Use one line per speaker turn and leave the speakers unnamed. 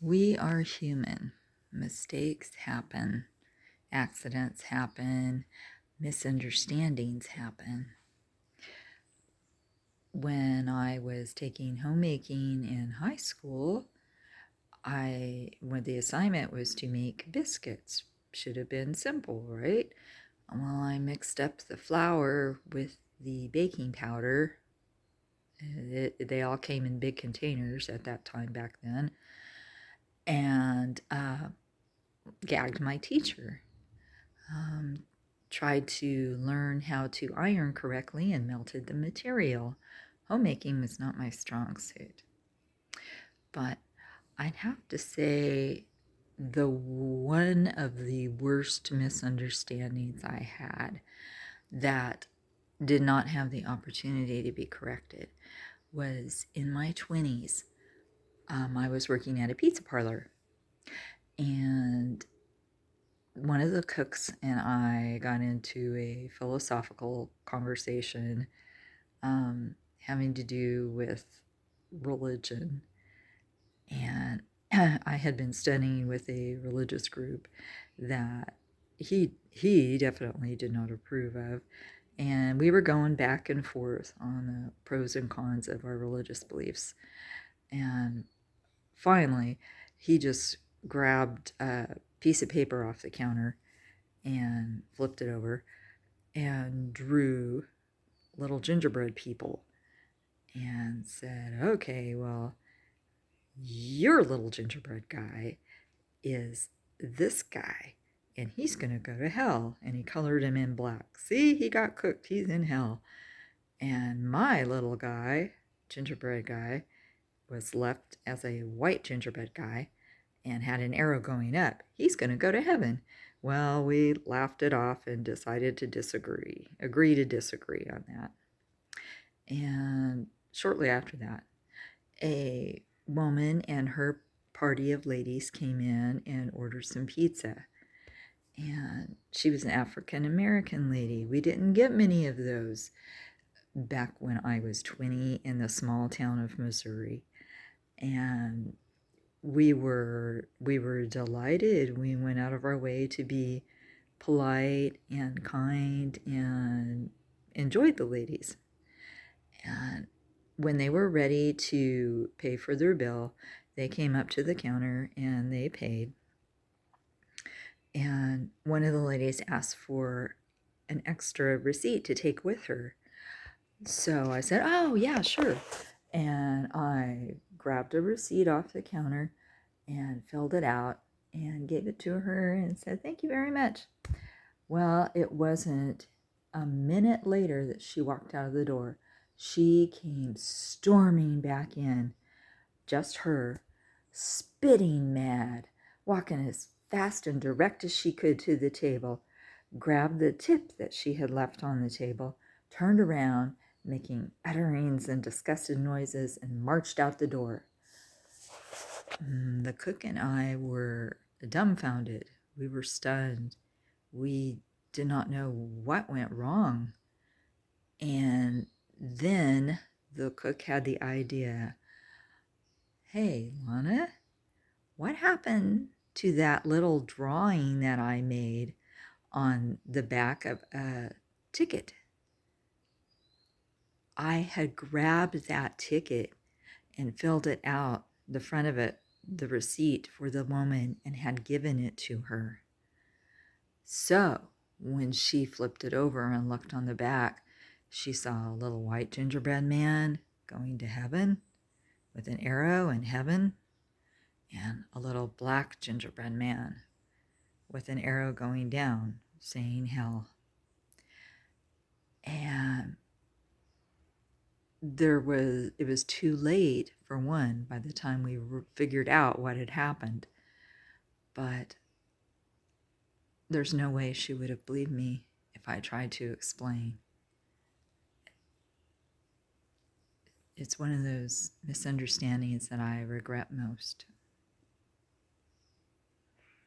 We are human. Mistakes happen, accidents happen, misunderstandings happen. When I was taking homemaking in high school, when the assignment was to make biscuits. Should have been simple, right? Well, I mixed up the flour with the baking powder. They all came in big containers at that time back then, and gagged my teacher. Tried to learn how to iron correctly and melted the material. Homemaking was not my strong suit. But I'd have to say the one of the worst misunderstandings I had that did not have the opportunity to be corrected was in my 20s. I was working at a pizza parlor, and one of the cooks and I got into a philosophical conversation having to do with religion. And I had been studying with a religious group that he definitely did not approve of. And we were going back and forth on the pros and cons of our religious beliefs. And finally, he just grabbed a piece of paper off the counter and flipped it over and drew little gingerbread people and said, okay, well, your little gingerbread guy is this guy, and he's going to go to hell. And he colored him in black. See, he got cooked. He's in hell. And my little guy, gingerbread guy, was left as a white gingerbread guy and had an arrow going up. He's going to go to heaven. Well, we laughed it off and decided to agree to disagree on that. And shortly after that, a woman and her party of ladies came in and ordered some pizza. And she was an African American lady. We didn't get many of those back when I was 20 in the small town of Missouri. And we were delighted. We went out of our way to be polite and kind and enjoyed the ladies. And when they were ready to pay for their bill, they came up to the counter and they paid. And one of the ladies asked for an extra receipt to take with her. So I said, oh, yeah, sure. And I grabbed a receipt off the counter and filled it out and gave it to her and said, thank you very much. Well, it wasn't a minute later that she walked out of the door. She came storming back in, just her, spitting mad, walking as fast and direct as she could to the table, grabbed the tip that she had left on the table, turned around, making utterings and disgusted noises, and marched out the door. The cook and I were dumbfounded. We were stunned. We did not know what went wrong. And then the cook had the idea, hey, Lana, what happened to that little drawing that I made on the back of a ticket? I had grabbed that ticket and filled it out, the front of it, the receipt for the woman, and had given it to her. So when she flipped it over and looked on the back, she saw a little white gingerbread man going to heaven with an arrow in heaven, and a little black gingerbread man with an arrow going down saying hell. And it was too late, for one, by the time we figured out what had happened. But there's no way she would have believed me if I tried to explain. It's one of those misunderstandings that I regret most.